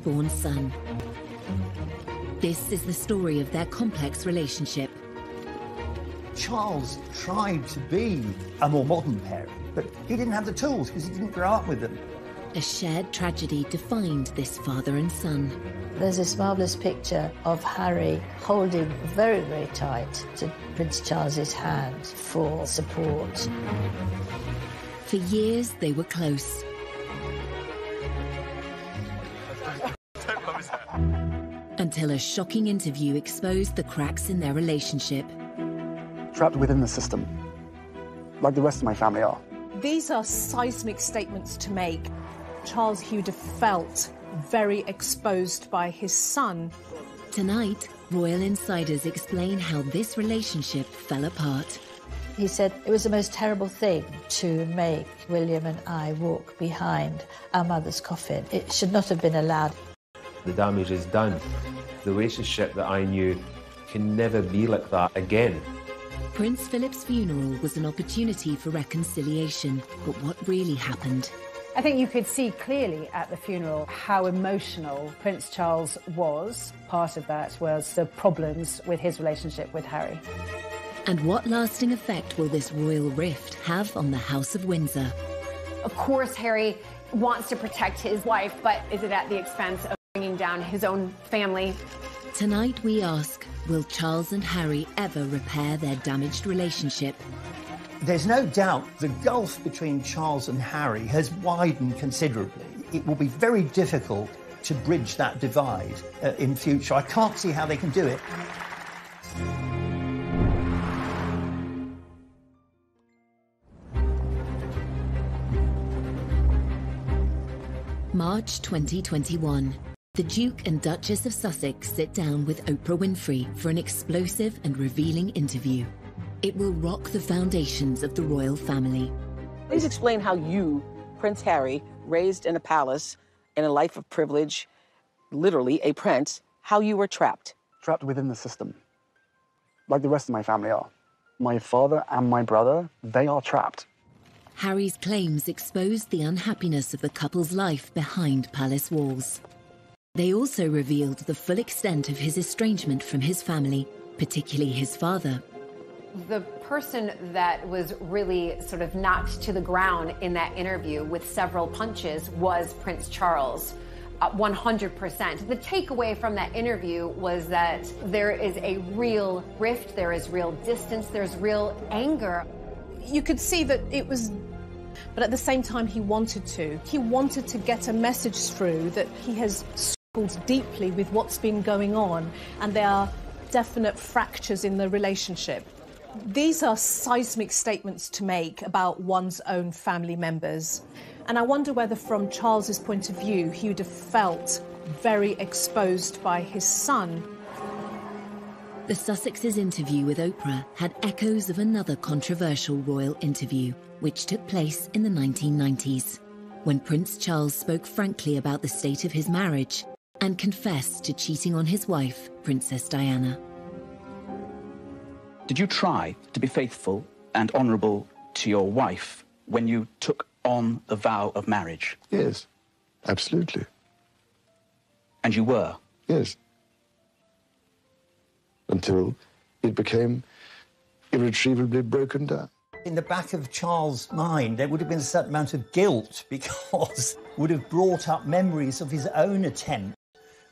born son. This is the story of their complex relationship. Charles tried to be a more modern parent, but he didn't have the tools because he didn't grow up with them. A shared tragedy defined this father and son. There's this marvellous picture of Harry holding very, very tight to Prince Charles's hand for support. For years, they were close. Until a shocking interview exposed the cracks in their relationship. Trapped within the system, like the rest of my family are. These are seismic statements to make. Charles would have felt very exposed by his son. Tonight, royal insiders explain how this relationship fell apart. He said it was the most terrible thing to make William and I walk behind our mother's coffin. It should not have been allowed. The damage is done. The relationship that I knew can never be like that again. Prince Philip's funeral was an opportunity for reconciliation, but what really happened? I think you could see clearly at the funeral how emotional Prince Charles was. Part of that was the problems with his relationship with Harry. And what lasting effect will this royal rift have on the House of Windsor? Of course, Harry wants to protect his wife, but is it at the expense of bringing down his own family? Tonight we ask, will Charles and Harry ever repair their damaged relationship? There's no doubt the gulf between Charles and Harry has widened considerably. It will be very difficult to bridge that divide in future. I can't see how they can do it. March 2021. The Duke and Duchess of Sussex sit down with Oprah Winfrey for an explosive and revealing interview. It will rock the foundations of the royal family. Please explain how you, Prince Harry, raised in a palace, in a life of privilege, literally a prince, how you were trapped. Trapped within the system, like the rest of my family are. My father and my brother, they are trapped. Harry's claims exposed the unhappiness of the couple's life behind palace walls. They also revealed the full extent of his estrangement from his family, particularly his father. The person that was really sort of knocked to the ground in that interview with several punches was Prince Charles. 100%. The takeaway from that interview was that there is a real rift, there is real distance, there's real anger. You could see that it was, but at the same time he wanted to. He wanted to get a message through that he has struggled deeply with what's been going on, and there are definite fractures in the relationship. These are seismic statements to make about one's own family members. And I wonder whether from Charles's point of view, he would have felt very exposed by his son. The Sussexes' interview with Oprah had echoes of another controversial royal interview, which took place in the 1990s, when Prince Charles spoke frankly about the state of his marriage and confessed to cheating on his wife, Princess Diana. Did you try to be faithful and honourable to your wife when you took on the vow of marriage? Yes, absolutely. And you were? Yes. Until it became irretrievably broken down. In the back of Charles' mind, there would have been a certain amount of guilt because it would have brought up memories of his own attempt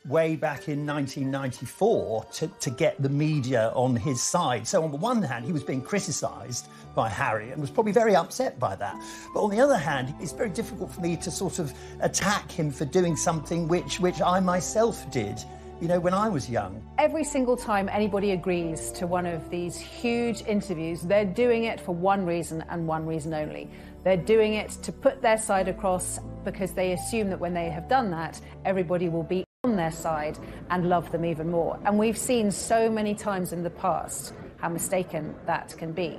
way back in 1994 to get the media on his side. So on the one hand, he was being criticised by Harry and was probably very upset by that. But on the other hand, it's very difficult for me to sort of attack him for doing something which I myself did, you know, when I was young. Every single time anybody agrees to one of these huge interviews, they're doing it for one reason and one reason only. They're doing it to put their side across because they assume that when they have done that, everybody will be on their side and love them even more. And we've seen so many times in the past how mistaken that can be.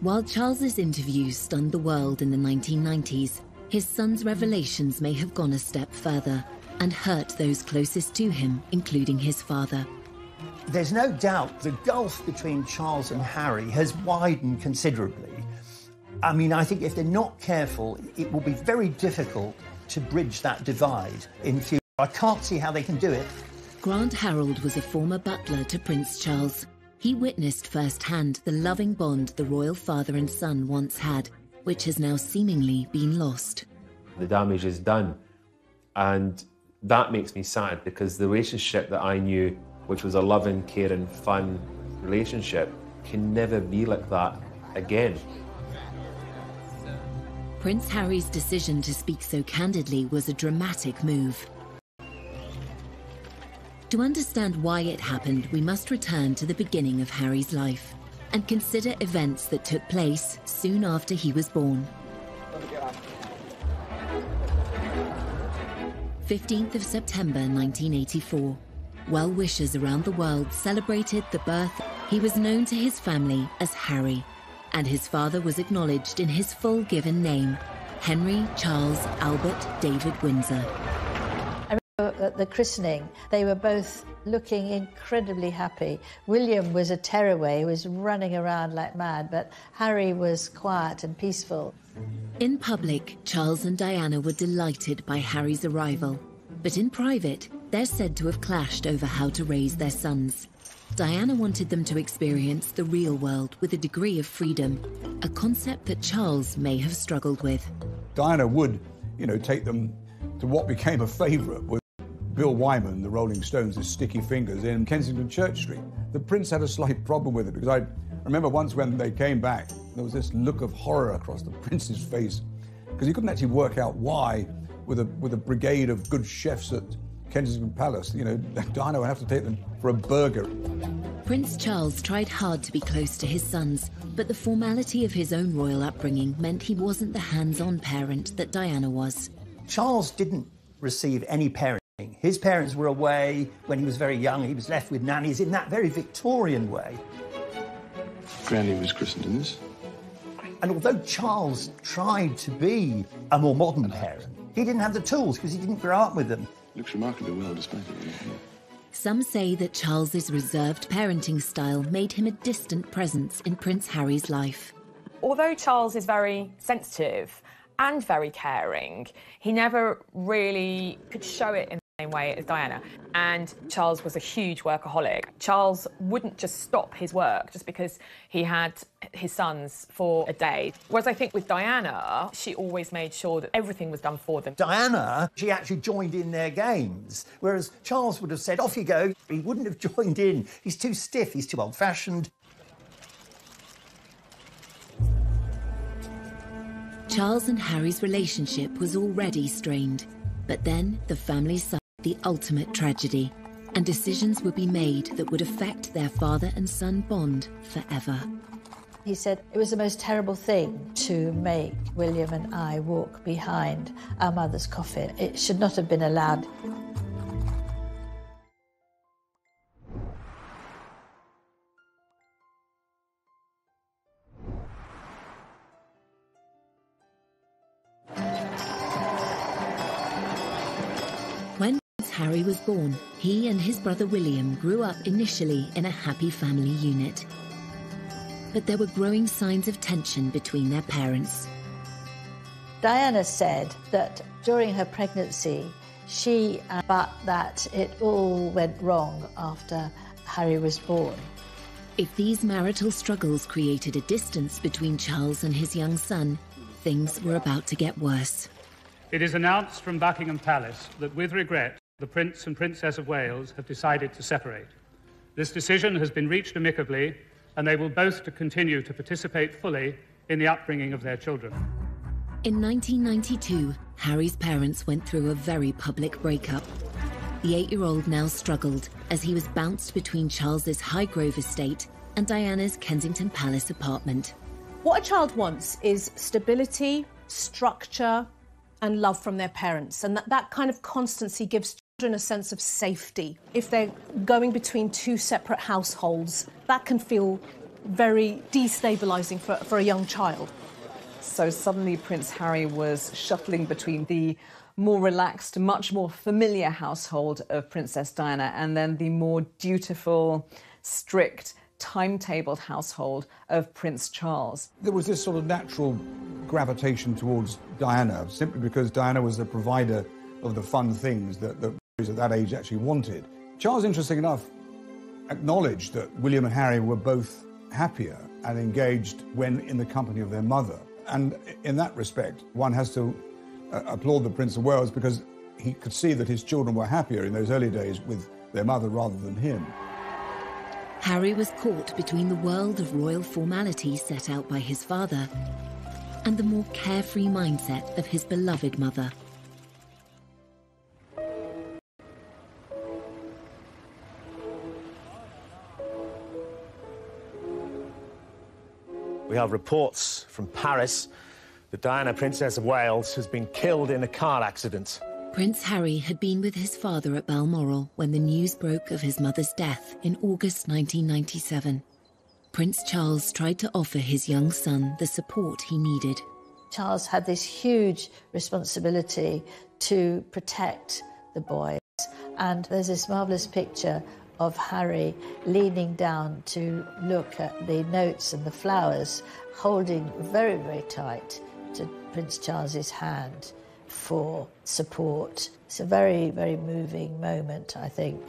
While Charles's interviews stunned the world in the 1990s, his son's revelations may have gone a step further and hurt those closest to him, including his father. There's no doubt the gulf between Charles and Harry has widened considerably. I mean, I think if they're not careful, it will be very difficult to bridge that divide in future. I can't see how they can do it. Grant Harold was a former butler to Prince Charles. He witnessed firsthand the loving bond the royal father and son once had, which has now seemingly been lost. The damage is done, and that makes me sad, because the relationship that I knew, which was a loving, caring, fun relationship, can never be like that again. Prince Harry's decision to speak so candidly was a dramatic move. To understand why it happened, we must return to the beginning of Harry's life and consider events that took place soon after he was born. 15th of September 1984. Well-wishers around the world celebrated the birth. He was known to his family as Harry, and his father was acknowledged in his full given name, Henry Charles Albert David Windsor. At the christening, they were both looking incredibly happy. William was a tearaway, he was running around like mad, but Harry was quiet and peaceful. In public, Charles and Diana were delighted by Harry's arrival, but in private, they're said to have clashed over how to raise their sons. Diana wanted them to experience the real world with a degree of freedom, a concept that Charles may have struggled with. Diana would, take them to what became a favourite with Bill Wyman, the Rolling Stones' Sticky Fingers in Kensington Church Street. The Prince had a slight problem with it, because I remember once when they came back, there was this look of horror across the Prince's face, because he couldn't actually work out why, with a brigade of good chefs at Kensington Palace, Diana would have to take them for a burger. Prince Charles tried hard to be close to his sons, but the formality of his own royal upbringing meant he wasn't the hands-on parent that Diana was. Charles didn't receive any parenting. His parents were away when he was very young. He was left with nannies in that very Victorian way. Granny was christened in this. And although Charles tried to be a more modern parent, he didn't have the tools because he didn't grow up with them. Looks remarkably well despite it. Some say that Charles's reserved parenting style made him a distant presence in Prince Harry's life. Although Charles is very sensitive and very caring, he never really could show it in the same way as Diana. And Charles was a huge workaholic. Charles wouldn't just stop his work just because he had his sons for a day. Whereas I think with Diana, she always made sure that everything was done for them. Diana, she actually joined in their games, whereas Charles would have said, off you go. He wouldn't have joined in. He's too stiff, he's too old-fashioned. Charles and Harry's relationship was already strained, but then the family suffered the ultimate tragedy, and decisions would be made that would affect their father and son bond forever. He said it was the most terrible thing to make William and I walk behind our mother's coffin. It should not have been allowed. When Prince Harry was born, he and his brother William grew up initially in a happy family unit. But there were growing signs of tension between their parents. Diana said that during her pregnancy, but that it all went wrong after Harry was born. If these marital struggles created a distance between Charles and his young son, things were about to get worse. It is announced from Buckingham Palace that, with regret, the Prince and Princess of Wales have decided to separate. This decision has been reached amicably, and they will both continue to participate fully in the upbringing of their children. In 1992, Harry's parents went through a very public breakup. The 8-year-old now struggled as he was bounced between Charles's Highgrove estate and Diana's Kensington Palace apartment. What a child wants is stability, structure, and love from their parents, and that kind of constancy gives children a sense of safety. If they're going between two separate households, that can feel very destabilising for a young child. So suddenly Prince Harry was shuttling between the more relaxed, much more familiar household of Princess Diana and then the more dutiful, strict, timetabled household of Prince Charles. There was this sort of natural gravitation towards Diana, simply because Diana was the provider of the fun things that boys at that age actually wanted. Charles, interesting enough, acknowledged that William and Harry were both happier and engaged when in the company of their mother. And in that respect, one has to applaud the Prince of Wales, because he could see that his children were happier in those early days with their mother rather than him. Harry was caught between the world of royal formality set out by his father and the more carefree mindset of his beloved mother. We have reports from Paris that Diana, Princess of Wales, has been killed in a car accident. Prince Harry had been with his father at Balmoral when the news broke of his mother's death in August 1997. Prince Charles tried to offer his young son the support he needed. Charles had this huge responsibility to protect the boys. And there's this marvellous picture of Harry leaning down to look at the notes and the flowers, holding very, very tight to Prince Charles's hand for support. It's a very, very moving moment, I think.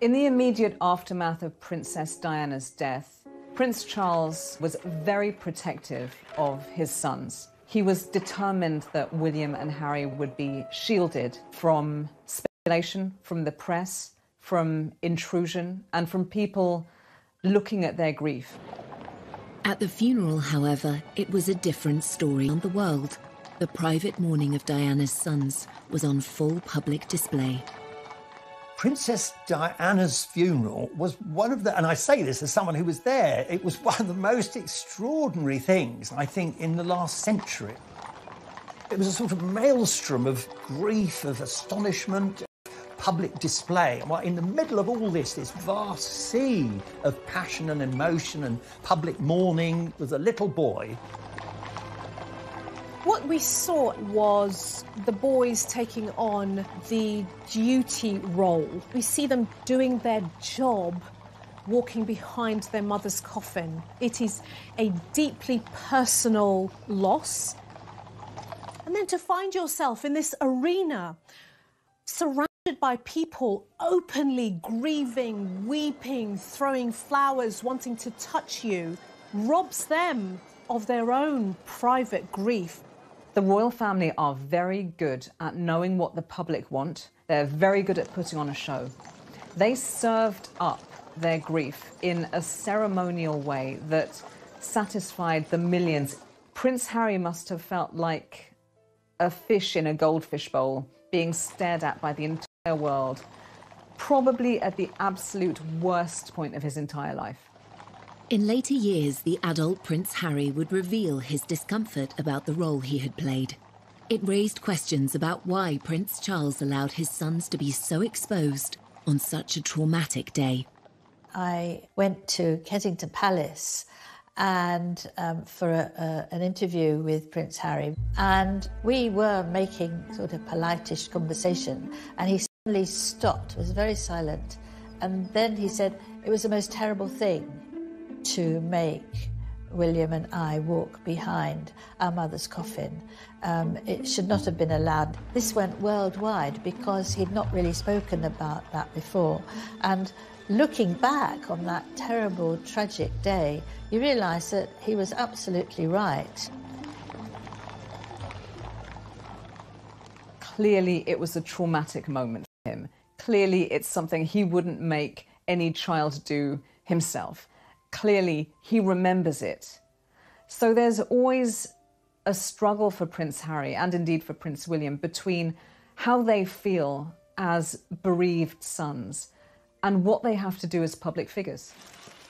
In the immediate aftermath of Princess Diana's death, Prince Charles was very protective of his sons. He was determined that William and Harry would be shielded from speculation, from the press, from intrusion, and from people looking at their grief. At the funeral, however, it was a different story around the world. The private mourning of Diana's sons was on full public display. Princess Diana's funeral was one of the, and I say this as someone who was there, it was one of the most extraordinary things, I think, in the last century. It was a sort of maelstrom of grief, of astonishment, public display. And in the middle of all this vast sea of passion and emotion and public mourning, was a little boy. What we saw was the boys taking on the duty role. We see them doing their job, walking behind their mother's coffin. It is a deeply personal loss. And then to find yourself in this arena, surrounded by people openly grieving, weeping, throwing flowers, wanting to touch you, robs them of their own private grief. The royal family are very good at knowing what the public want. They're very good at putting on a show. They served up their grief in a ceremonial way that satisfied the millions. Prince Harry must have felt like a fish in a goldfish bowl, being stared at by the entire world, probably at the absolute worst point of his entire life. In later years, the adult Prince Harry would reveal his discomfort about the role he had played. It raised questions about why Prince Charles allowed his sons to be so exposed on such a traumatic day. I went to Kensington Palace and for an interview with Prince Harry, and we were making sort of politish conversation, and he suddenly stopped, was very silent, and then he said, "It was the most terrible thing to make William and I walk behind our mother's coffin. It should not have been allowed." This went worldwide because he'd not really spoken about that before. And looking back on that terrible, tragic day, you realise that he was absolutely right. Clearly, it was a traumatic moment for him. Clearly, it's something he wouldn't make any child do himself. Clearly, he remembers it. So there's always a struggle for Prince Harry, and indeed for Prince William, between how they feel as bereaved sons and what they have to do as public figures.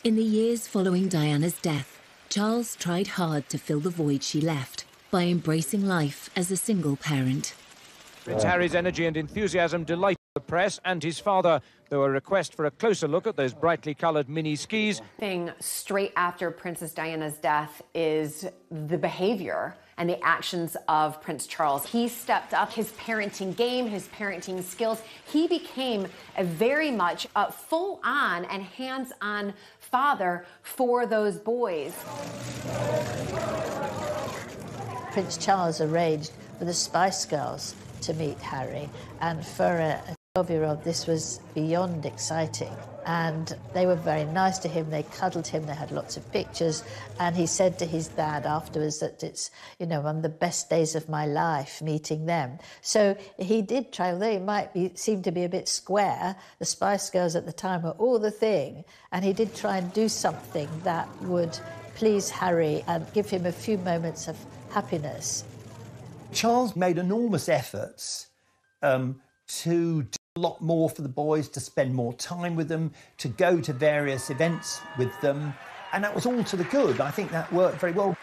In the years following Diana's death, Charles tried hard to fill the void she left by embracing life as a single parent. Prince Harry's energy and enthusiasm delighted the press and his father, though a request for a closer look at those brightly coloured mini skis. Thing straight after Princess Diana's death is the behaviour and the actions of Prince Charles. He stepped up his parenting game, his parenting skills. He became a very much full-on and hands-on father for those boys. Prince Charles arranged for the Spice Girls to meet Harry, and for a 12-year-old this was beyond exciting. And they were very nice to him, they cuddled him, they had lots of pictures, and he said to his dad afterwards that it's, you know, one of the best days of my life meeting them. So he did try, although he seem to be a bit square, the Spice Girls at the time were all the thing, and he did try and do something that would please Harry and give him a few moments of happiness. Charles made enormous efforts to do a lot more for the boys, to spend more time with them, to go to various events with them, and that was all to the good. I think that worked very well.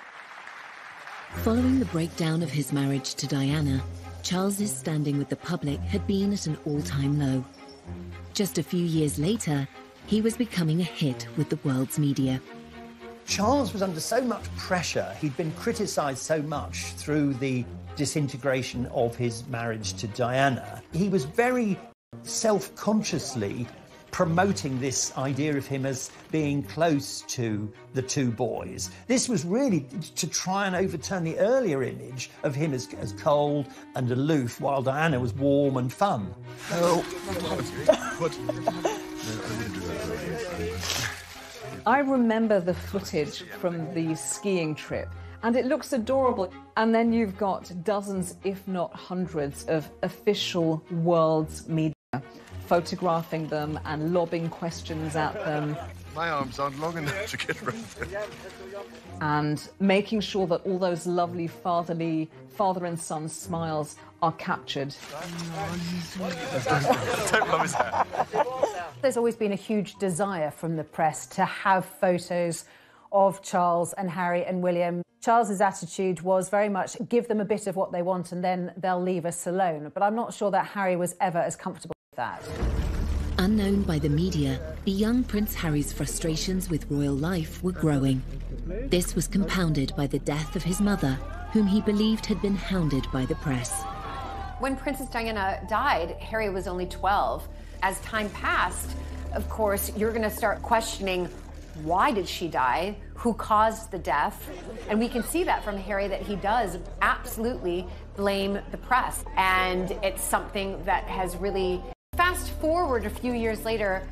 Following the breakdown of his marriage to Diana, Charles's standing with the public had been at an all-time low. Just a few years later, he was becoming a hit with the world's media. Charles was under so much pressure. He'd been criticised so much through the disintegration of his marriage to Diana. He was very self-consciously promoting this idea of him as being close to the two boys. This was really to try and overturn the earlier image of him as cold and aloof, while Diana was warm and fun. Oh. I remember the footage from the skiing trip, and it looks adorable. And then you've got dozens, if not hundreds, of official world's media photographing them and lobbing questions at them. My arms aren't long enough to get around there. And making sure that all those lovely father and son smiles are captured. Don't rub his hair. There's always been a huge desire from the press to have photos of Charles and Harry and William. Charles's attitude was very much give them a bit of what they want and then they'll leave us alone. But I'm not sure that Harry was ever as comfortable with that. Unknown by the media, the young Prince Harry's frustrations with royal life were growing. This was compounded by the death of his mother, whom he believed had been hounded by the press. When Princess Diana died, Harry was only 12. As time passed, of course, you're going to start questioning, why did she die? Who caused the death? And we can see that from Harry, that he does absolutely blame the press. And it's something that has really, fast forward a few years later,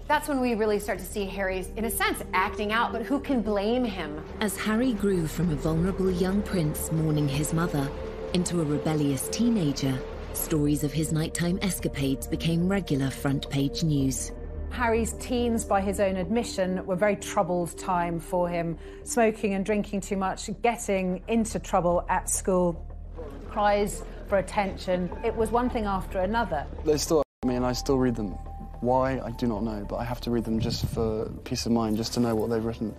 that's when we really start to see Harry, in a sense, acting out, but who can blame him? As Harry grew from a vulnerable young prince mourning his mother into a rebellious teenager, stories of his nighttime escapades became regular front-page news. Harry's teens, by his own admission, were a very troubled time for him. Smoking and drinking too much, getting into trouble at school, cries for attention. It was one thing after another. They still me and I still read them. Why, I do not know, but I have to read them just for peace of mind, just to know what they've written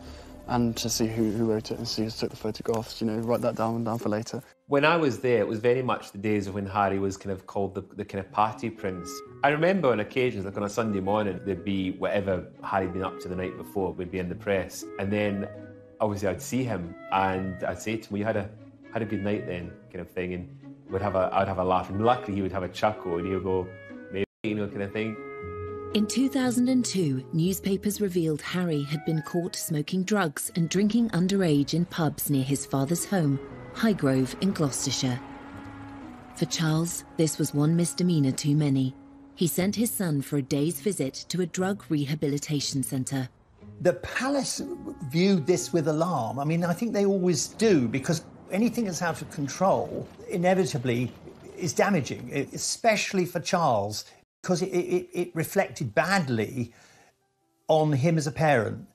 and to see who wrote it and see who took the photographs, you know, write that down for later. When I was there, it was very much the days of when Harry was kind of called the kind of party prince. I remember on occasions, like on a Sunday morning, there'd be whatever Harry'd been up to the night before would be in the press. And then, obviously, I'd see him and I'd say to him, well, you had a good night then, kind of thing. And I'd have a laugh. And luckily, he would have a chuckle and he would go, maybe, you know, kind of thing. In 2002, newspapers revealed Harry had been caught smoking drugs and drinking underage in pubs near his father's home, Highgrove in Gloucestershire. For Charles, this was one misdemeanour too many. He sent his son for a day's visit to a drug rehabilitation centre. The palace viewed this with alarm. I mean, I think they always do, because anything that's out of control inevitably is damaging, especially for Charles, because it reflected badly on him as a parent.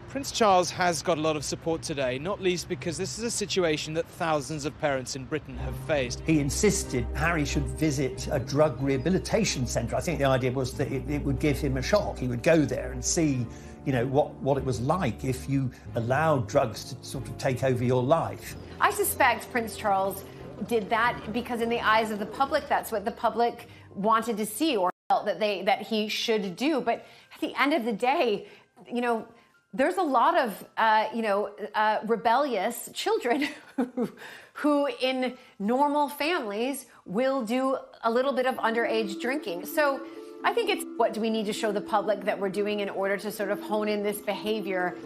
Prince Charles has got a lot of support today, not least because this is a situation that thousands of parents in Britain have faced. He insisted Harry should visit a drug rehabilitation centre. I think the idea was that it would give him a shock. He would go there and see, you know, what it was like if you allowed drugs to sort of take over your life. I suspect Prince Charles did that because in the eyes of the public, that's what the public wanted to see or felt that he should do. But at the end of the day, you know, there's a lot of, rebellious children who in normal families will do a little bit of underage drinking. So I think it's what do we need to show the public that we're doing in order to sort of hone in this behavior.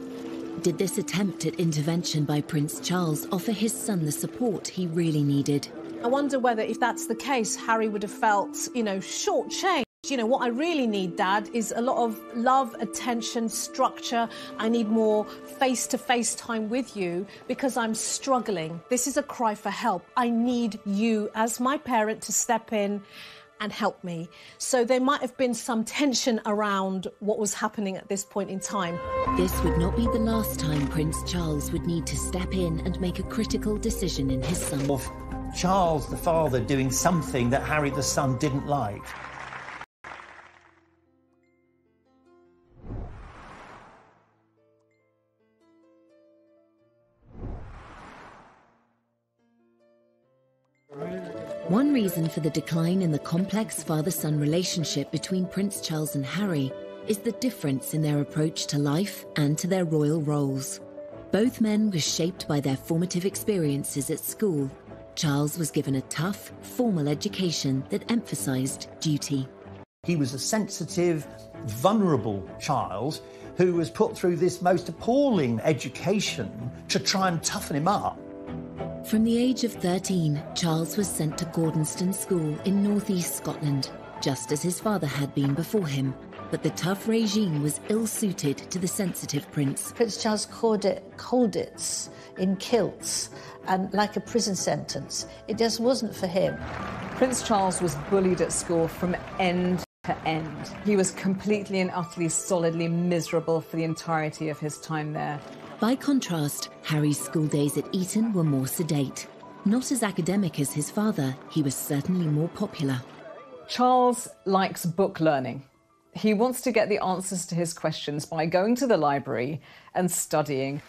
Did this attempt at intervention by Prince Charles offer his son the support he really needed? I wonder whether, if that's the case, Harry would have felt, shortchanged. What I really need, Dad, is a lot of love, attention, structure. I need more face-to-face time with you because I'm struggling. This is a cry for help. I need you as my parent to step in and help me. So there might have been some tension around what was happening at this point in time. This would not be the last time Prince Charles would need to step in and make a critical decision in his son. Of Charles, the father, doing something that Harry, the son, didn't like. One reason for the decline in the complex father-son relationship between Prince Charles and Harry is the difference in their approach to life and to their royal roles. Both men were shaped by their formative experiences at school. Charles was given a tough, formal education that emphasised duty. He was a sensitive, vulnerable child who was put through this most appalling education to try and toughen him up. From the age of 13, Charles was sent to Gordonston School in northeast Scotland, just as his father had been before him. But the tough regime was ill-suited to the sensitive prince. Prince Charles called it Colditz in kilts, and like a prison sentence. It just wasn't for him. Prince Charles was bullied at school from end to end. He was completely and utterly, solidly miserable for the entirety of his time there. By contrast, Harry's school days at Eton were more sedate. Not as academic as his father, he was certainly more popular. Charles likes book learning. He wants to get the answers to his questions by going to the library and studying.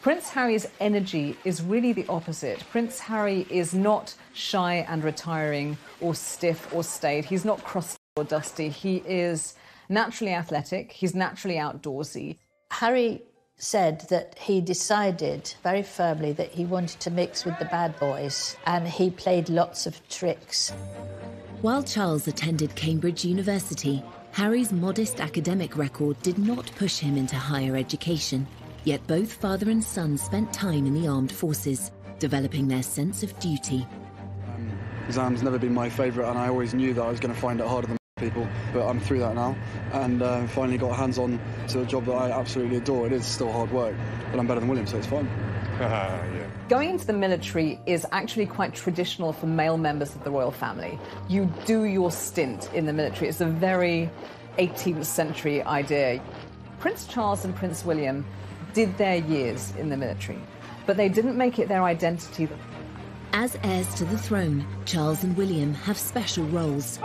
Prince Harry's energy is really the opposite. Prince Harry is not shy and retiring or stiff or staid. He's not crusty or dusty. He is naturally athletic. He's naturally outdoorsy. Harry said that he decided very firmly that he wanted to mix with the bad boys, and he played lots of tricks. While Charles attended Cambridge University, Harry's modest academic record did not push him into higher education. Yet both father and son spent time in the armed forces, developing their sense of duty. Exams never been my favourite, and I always knew that I was going to find it harder than people, but I'm through that now, and finally got hands-on to a job that I absolutely adore. It is still hard work, but I'm better than William, so it's fine. Yeah. Going into the military is actually quite traditional for male members of the royal family. You do your stint in the military. It's a very 18th century idea. Prince Charles and Prince William did their years in the military, but they didn't make it their identity. As heirs to the throne, Charles and William have special roles.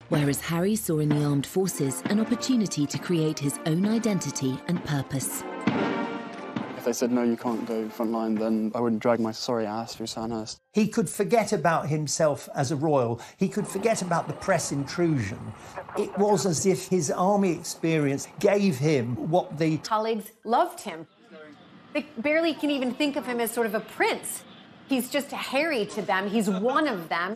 Whereas Harry saw in the armed forces an opportunity to create his own identity and purpose. If they said, no, you can't go frontline, then I wouldn't drag my sorry ass through Sandhurst. He could forget about himself as a royal. He could forget about the press intrusion. It was as if his army experience gave him what the colleagues loved him. They barely can even think of him as sort of a prince. He's just Harry to them. He's one of them.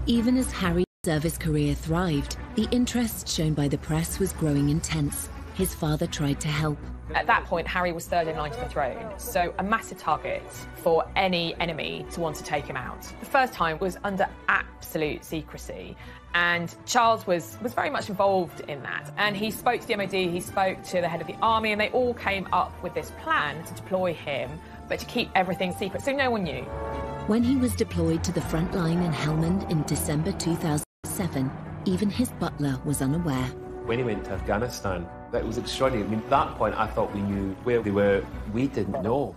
Even as Harry's service career thrived, the interest shown by the press was growing intense. His father tried to help. At that point, Harry was third in line to the throne, so a massive target for any enemy to want to take him out. The first time was under absolute secrecy, and Charles was very much involved in that. And he spoke to the MOD, he spoke to the head of the army, and they all came up with this plan to deploy him, but to keep everything secret, so no one knew. When he was deployed to the front line in Helmand in December 2007, even his butler was unaware. When he went to Afghanistan, that was extraordinary. I mean, at that point, I thought we knew where they were. We didn't know.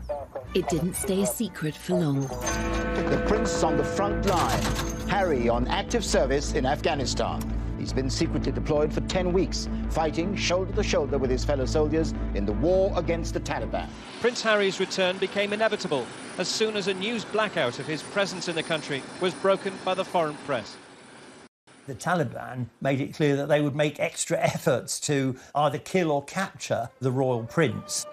It didn't stay a secret for long. The prince on the front line, Harry on active service in Afghanistan. He's been secretly deployed for 10 weeks, fighting shoulder to shoulder with his fellow soldiers in the war against the Taliban. Prince Harry's return became inevitable as soon as a news blackout of his presence in the country was broken by the foreign press. The Taliban made it clear that they would make extra efforts to either kill or capture the royal prince.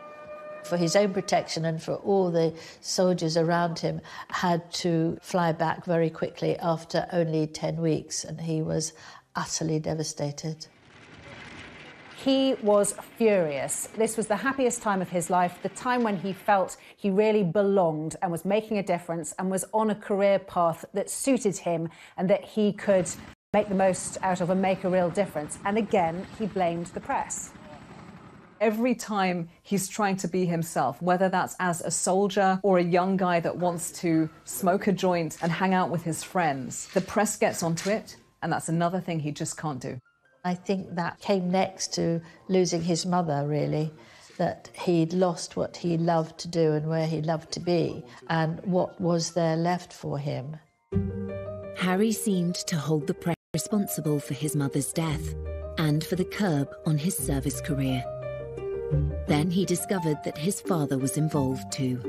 For his own protection and for all the soldiers around him, had to fly back very quickly after only 10 weeks, and he was utterly devastated. He was furious. This was the happiest time of his life, the time when he felt he really belonged and was making a difference and was on a career path that suited him and that he could make the most out of and make a real difference. And again, he blamed the press. Every time he's trying to be himself, whether that's as a soldier or a young guy that wants to smoke a joint and hang out with his friends, the press gets onto it, and that's another thing he just can't do. I think that came next to losing his mother, really, that he'd lost what he loved to do and where he loved to be, and what was there left for him. Harry seemed to hold the press responsible for his mother's death and for the curb on his service career. Then he discovered that his father was involved too.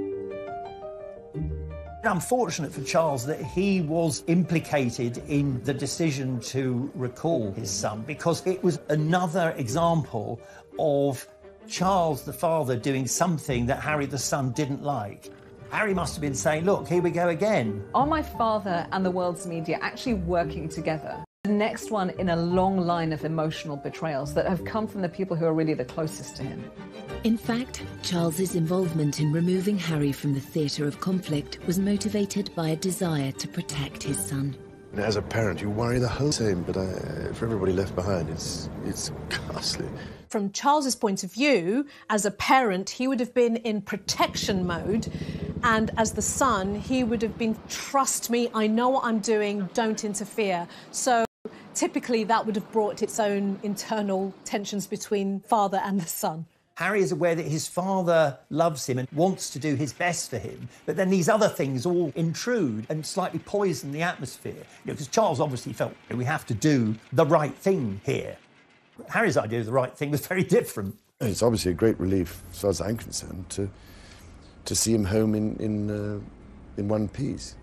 Unfortunate for Charles that he was implicated in the decision to recall his son, because it was another example of Charles the father doing something that Harry the son didn't like. Harry must have been saying, look, here we go again. Are my father and the world's media actually working together? The next one in a long line of emotional betrayals that have come from the people who are really the closest to him. In fact, Charles's involvement in removing Harry from the theatre of conflict was motivated by a desire to protect his son. As a parent, you worry the whole time, but for everybody left behind, it's ghastly. From Charles's point of view, as a parent, he would have been in protection mode, and as the son, he would have been, trust me, I know what I'm doing, don't interfere. So typically that would have brought its own internal tensions between father and the son. Harry is aware that his father loves him and wants to do his best for him, but then these other things all intrude and slightly poison the atmosphere. Because Charles obviously felt we have to do the right thing here. Harry's idea of the right thing was very different. It's obviously a great relief, as far as I'm concerned, to see him home in one piece.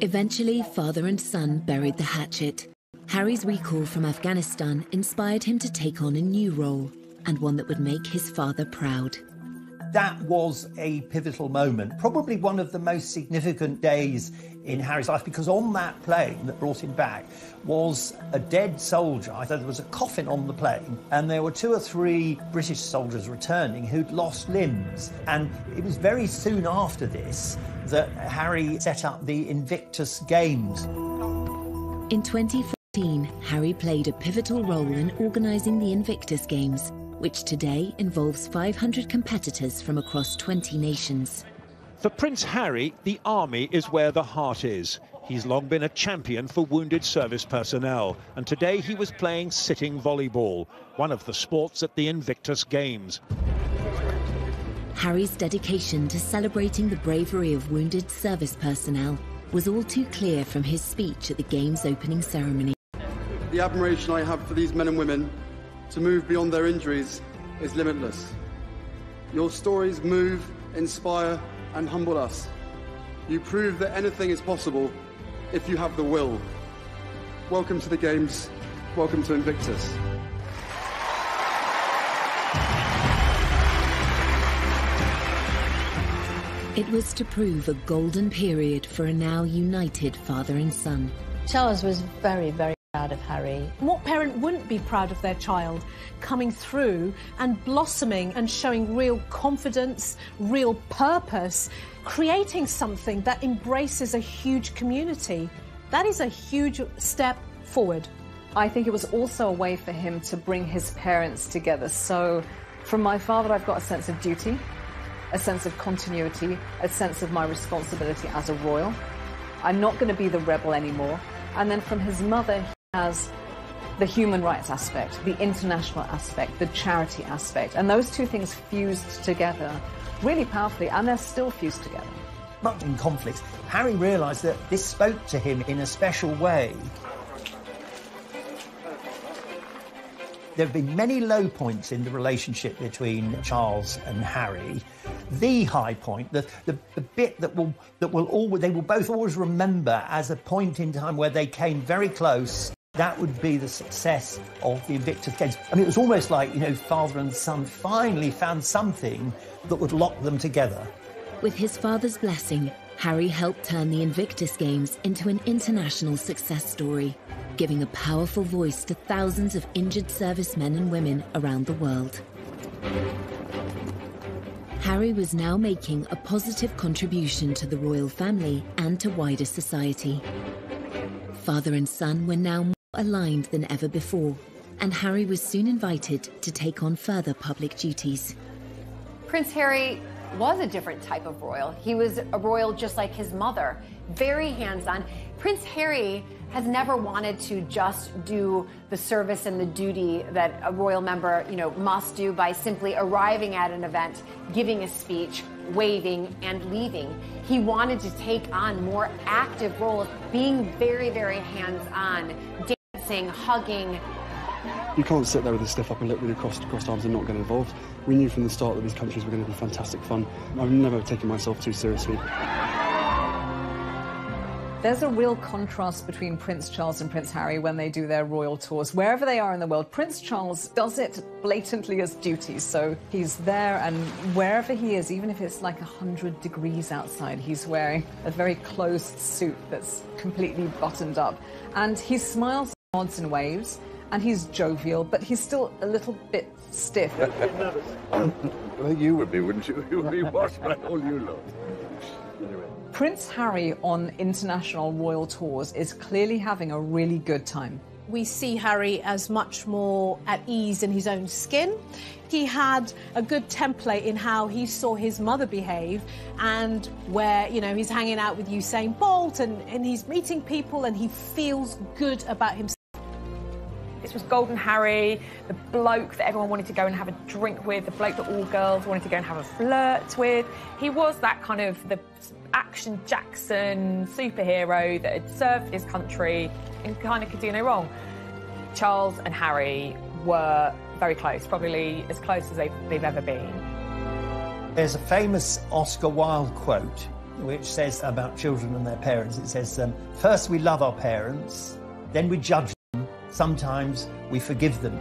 Eventually, father and son buried the hatchet. Harry's recall from Afghanistan inspired him to take on a new role, and one that would make his father proud. That was a pivotal moment, probably one of the most significant days in Harry's life, because on that plane that brought him back was a dead soldier. There was a coffin on the plane, and there were 2 or 3 British soldiers returning who'd lost limbs. And it was very soon after this that Harry set up the Invictus Games. In 2014, Harry played a pivotal role in organising the Invictus Games, which today involves 500 competitors from across 20 nations. For Prince Harry, the army is where the heart is. He's long been a champion for wounded service personnel, and today he was playing sitting volleyball, one of the sports at the Invictus Games. Harry's dedication to celebrating the bravery of wounded service personnel was all too clear from his speech at the Games opening ceremony. The admiration I have for these men and women to move beyond their injuries is limitless. Your stories move, inspire, and humble us. You prove that anything is possible if you have the will. Welcome to the Games. Welcome to Invictus. It was to prove a golden period for a now united father and son. Charles was very, very proud of Harry. What parent wouldn't be proud of their child coming through and blossoming and showing real confidence, real purpose, creating something that embraces a huge community? That is a huge step forward. I think it was also a way for him to bring his parents together. So from my father, I've got a sense of duty, a sense of continuity, a sense of my responsibility as a royal. I'm not going to be the rebel anymore. And then from his mother, he has the human rights aspect, the international aspect, the charity aspect. And those two things fused together really powerfully, and they're still fused together. Much in conflicts, Harry realised that this spoke to him in a special way. There have been many low points in the relationship between Charles and Harry. The high point, the bit that they will both always remember as a point in time where they came very close. That would be the success of the Invictus Games. I mean, it was almost like, father and son finally found something that would lock them together. With his father's blessing, Harry helped turn the Invictus Games into an international success story, giving a powerful voice to thousands of injured servicemen and women around the world. Harry was now making a positive contribution to the royal family and to wider society. Father and son were now more aligned than ever before, and Harry was soon invited to take on further public duties. Prince Harry was a different type of royal. He was a royal just like his mother, very hands-on. Prince Harry has never wanted to just do the service and the duty that a royal member, must do by simply arriving at an event, giving a speech, waving, and leaving. He wanted to take on more active roles, being very, very hands-on, dancing, hugging. You can't sit there with a stiff upper lip with your crossed arms and not get involved. We knew from the start that these countries were going to be fantastic fun. I've never taken myself too seriously. There's a real contrast between Prince Charles and Prince Harry when they do their royal tours. Wherever they are in the world, Prince Charles does it blatantly as duty. So he's there, and wherever he is, even if it's like 100 degrees outside, he's wearing a very closed suit that's completely buttoned up. And he smiles, nods and waves, and he's jovial, but he's still a little bit stiff. Well, you would be, wouldn't you? You would be watched by all you lot. Prince Harry on international royal tours is clearly having a really good time. We see Harry as much more at ease in his own skin. He had a good template in how he saw his mother behave, and where, he's hanging out with Usain Bolt and he's meeting people and he feels good about himself. This was Golden Harry, the bloke that everyone wanted to go and have a drink with, the bloke that all girls wanted to go and have a flirt with. He was that kind of the action Jackson superhero that had served his country and kind of could do no wrong. Charles and Harry were very close, probably as close as they've ever been. There's a famous Oscar Wilde quote which says about children and their parents. It says, first we love our parents, then we judge them, sometimes we forgive them.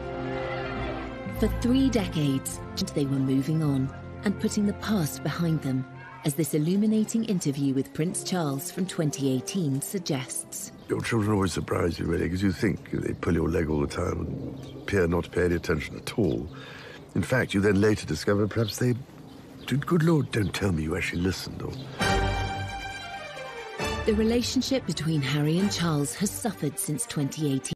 For 3 decades, they were moving on and putting the past behind them, as this illuminating interview with Prince Charles from 2018 suggests. Your children always surprise you, really, because you think they pull your leg all the time and appear not to pay any attention at all. In fact, you then later discover perhaps they did. Good Lord, don't tell me you actually listened. Or... The relationship between Harry and Charles has suffered since 2018.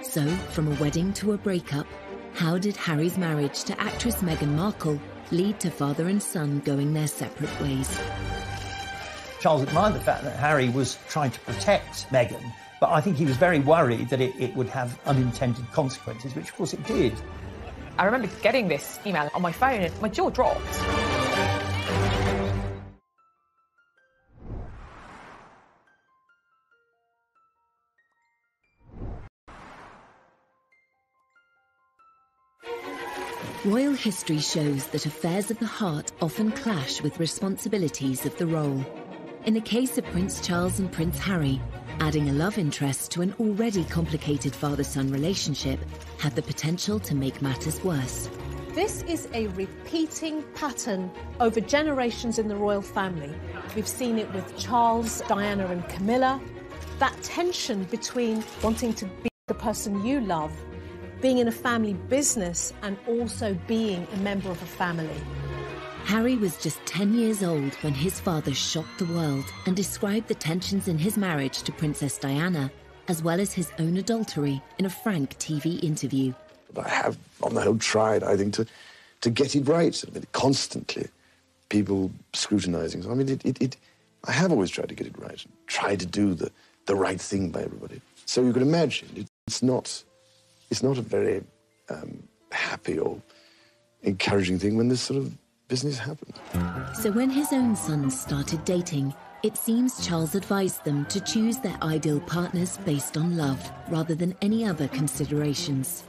So, from a wedding to a breakup, how did Harry's marriage to actress Meghan Markle lead to father and son going their separate ways? Charles admired the fact that Harry was trying to protect Meghan, but I think he was very worried that it would have unintended consequences, which of course it did. I remember getting this email on my phone and my jaw dropped. Royal history shows that affairs of the heart often clash with responsibilities of the role. In the case of Prince Charles and Prince Harry, adding a love interest to an already complicated father-son relationship had the potential to make matters worse. This is a repeating pattern over generations in the royal family. We've seen it with Charles, Diana and Camilla. That tension between wanting to be the person you love, being in a family business and also being a member of a family. Harry was just 10 years old when his father shocked the world and described the tensions in his marriage to Princess Diana, as well as his own adultery, in a frank TV interview. I have, on the whole, tried, I think, to get it right. I mean, constantly, people scrutinising. So, I mean, I have always tried to get it right, try to do the right thing by everybody. So you can imagine, it's not a very happy or encouraging thing when this sort of business happens. So when his own sons started dating, it seems Charles advised them to choose their ideal partners based on love, rather than any other considerations.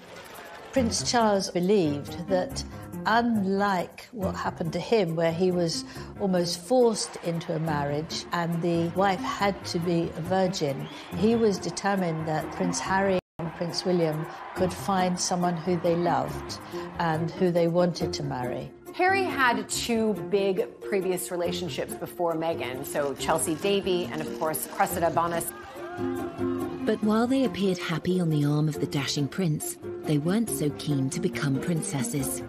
Prince Charles believed that, unlike what happened to him, where he was almost forced into a marriage and the wife had to be a virgin, he was determined that Prince Harry Prince William could find someone who they loved and who they wanted to marry. Harry had two big previous relationships before Meghan, so Chelsea Davy and, of course, Cressida Bonas. But while they appeared happy on the arm of the dashing prince, they weren't so keen to become princesses.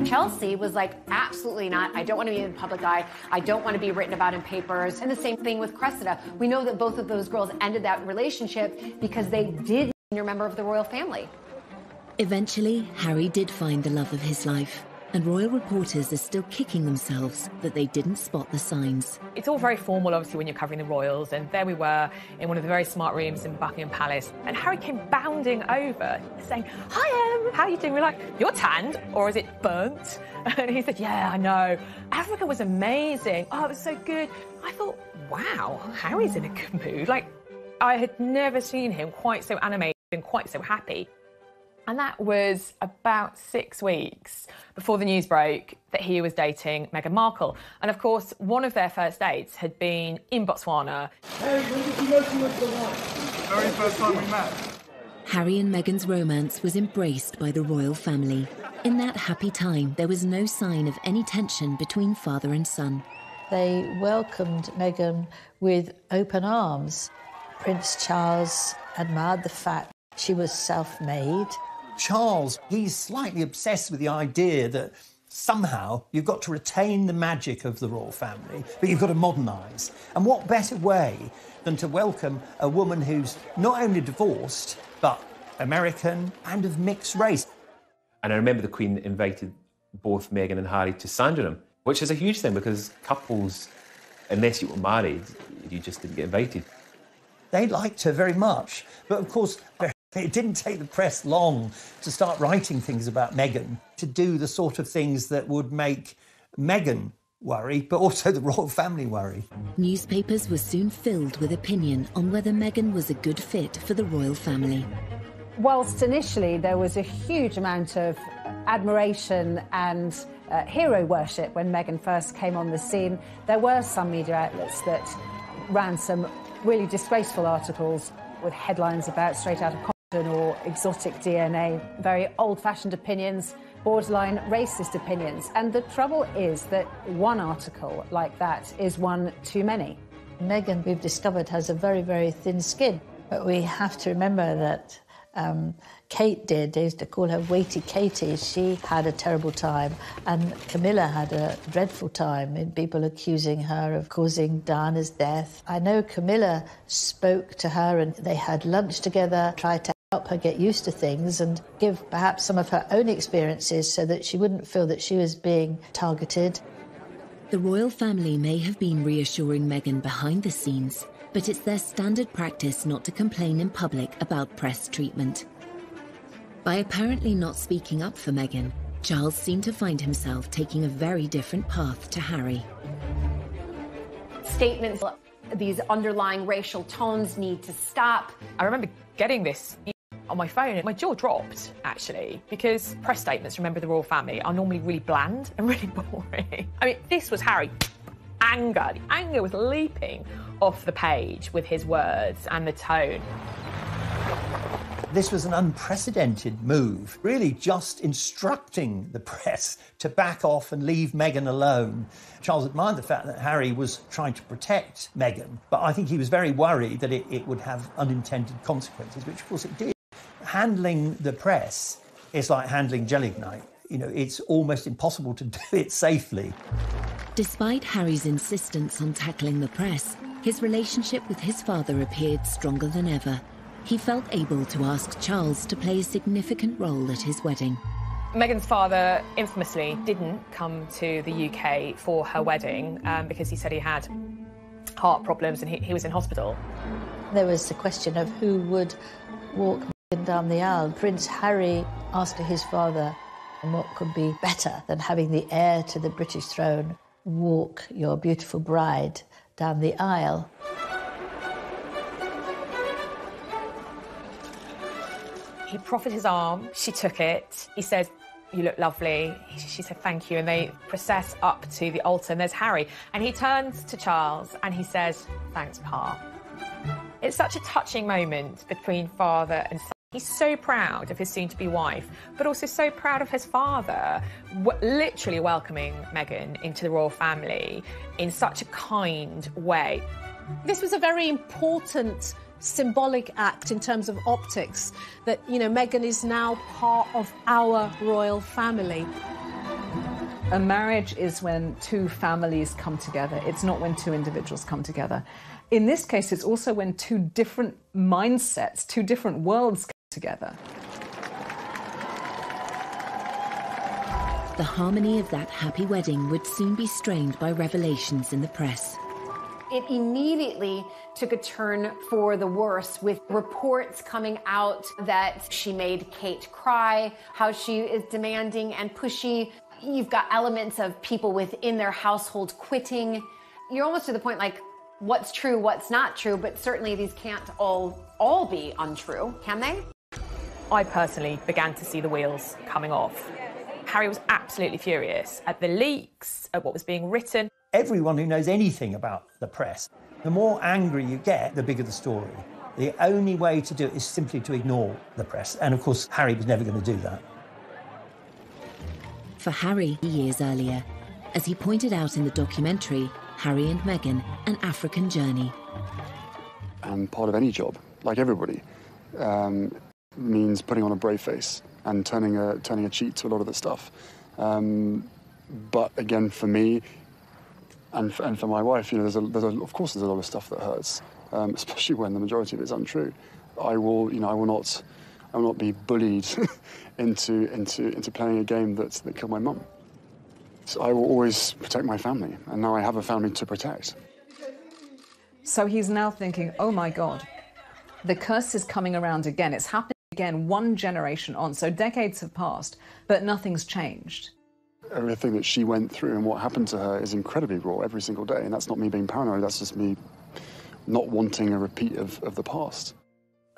Chelsea was like, absolutely not. I don't want to be in the public eye. I don't want to be written about in papers. And the same thing with Cressida. We know that both of those girls ended that relationship because they did a member of the royal family. Eventually, Harry did find the love of his life, and royal reporters are still kicking themselves that they didn't spot the signs. It's all very formal, obviously, when you're covering the royals, and there we were in one of the very smart rooms in Buckingham Palace, and Harry came bounding over, saying, "Hi, Em, how are you doing?" We're like, "You're tanned, or is it burnt?" And he said, "Yeah, I know. Africa was amazing. Oh, it was so good." I thought, wow, Harry's in a good mood. Like, I had never seen him quite so animated and quite so happy. And that was about 6 weeks before the news broke that he was dating Meghan Markle. And of course, one of their first dates had been in Botswana. Hey, when did you know she was the one? Very first time we met. Harry and Meghan's romance was embraced by the royal family. In that happy time, there was no sign of any tension between father and son. They welcomed Meghan with open arms. Prince Charles admired the fact she was self-made. Charles, he's slightly obsessed with the idea that somehow you've got to retain the magic of the royal family, but you've got to modernise. And what better way than to welcome a woman who's not only divorced, but American and of mixed race. And I remember the Queen invited both Meghan and Harry to Sandringham, which is a huge thing because couples, unless you were married, you just didn't get invited. They liked her very much, but of course it didn't take the press long to start writing things about Meghan, to do the sort of things that would make Meghan worry, but also the royal family worry. Newspapers were soon filled with opinion on whether Meghan was a good fit for the royal family. Whilst initially there was a huge amount of admiration and hero worship when Meghan first came on the scene, there were some media outlets that ran some really disgraceful articles with headlines about straight out of Compton or exotic DNA, very old-fashioned opinions, borderline racist opinions. And the trouble is that one article like that is one too many. Meghan, we've discovered, has a very, very thin skin. But we have to remember that Kate did. They used to call her Weighty Katie. She had a terrible time. And Camilla had a dreadful time in people accusing her of causing Diana's death. I know Camilla spoke to her and they had lunch together, tried to help her get used to things and give perhaps some of her own experiences so that she wouldn't feel that she was being targeted. The royal family may have been reassuring Meghan behind the scenes, but it's their standard practice not to complain in public about press treatment. By apparently not speaking up for Meghan, Charles seemed to find himself taking a very different path to Harry. Statements, these underlying racial tones need to stop. I remember getting this on my phone and my jaw dropped, actually, because press statements, remember the royal family, are normally really bland and really boring. I mean, this was Harry. Anger. The anger was leaping off the page with his words and the tone. This was an unprecedented move, really just instructing the press to back off and leave Meghan alone. Charles admired the fact that Harry was trying to protect Meghan, but I think he was very worried that it would have unintended consequences, which of course it did. Handling the press is like handling gelignite. You know, it's almost impossible to do it safely. Despite Harry's insistence on tackling the press, his relationship with his father appeared stronger than ever. He felt able to ask Charles to play a significant role at his wedding. Meghan's father infamously didn't come to the UK for her wedding because he said he had heart problems and he was in hospital. There was the question of who would walk Meghan down the aisle. Prince Harry asked his father, and what could be better than having the heir to the British throne walk your beautiful bride down the aisle? He proffered his arm, she took it. He said, "You look lovely." She said, "Thank you." And they process up to the altar and there's Harry. And he turns to Charles and he says, "Thanks, Pa." It's such a touching moment between father and son. He's so proud of his soon-to-be wife, but also so proud of his father, literally welcoming Meghan into the royal family in such a kind way. This was a very important symbolic act in terms of optics, that, you know, Meghan is now part of our royal family. A marriage is when two families come together. It's not when two individuals come together. In this case, it's also when two different mindsets, two different worlds come together. The harmony of that happy wedding would soon be strained by revelations in the press. It immediately took a turn for the worse, with reports coming out that she made Kate cry, how she is demanding and pushy. You've got elements of people within their household quitting. You're almost to the point like, what's true, what's not true, but certainly these can't all be untrue, can they? I personally began to see the wheels coming off. Harry was absolutely furious at the leaks, at what was being written. Everyone who knows anything about the press, the more angry you get, the bigger the story. The only way to do it is simply to ignore the press. And of course, Harry was never going to do that. For Harry, years earlier, as he pointed out in the documentary, Harry and Meghan, An African Journey. And part of any job, like everybody, means putting on a brave face and turning a cheek to a lot of the stuff. But again, for me, and for my wife, you know, of course there's a lot of stuff that hurts, especially when the majority of it is untrue. I will not be bullied into playing a game that killed my mum. So I will always protect my family, and now I have a family to protect. So he's now thinking, oh my God, the curse is coming around again. It's happening again, one generation on. So decades have passed, but nothing's changed. Everything that she went through and what happened to her is incredibly raw every single day, and that's not me being paranoid, that's just me not wanting a repeat of the past.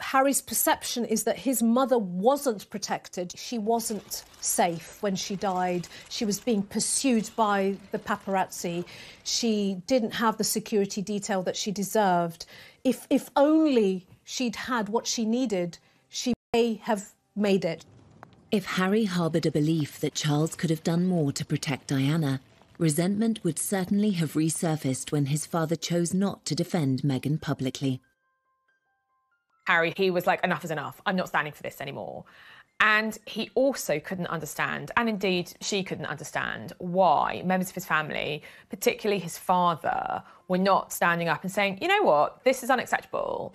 Harry's perception is that his mother wasn't protected. She wasn't safe when she died. She was being pursued by the paparazzi. She didn't have the security detail that she deserved. If only she'd had what she needed, she may have made it. If Harry harboured a belief that Charles could have done more to protect Diana, resentment would certainly have resurfaced when his father chose not to defend Meghan publicly. Harry, he was like, enough is enough. I'm not standing for this anymore. And he also couldn't understand, and indeed she couldn't understand, why members of his family, particularly his father, were not standing up and saying, you know what, this is unacceptable.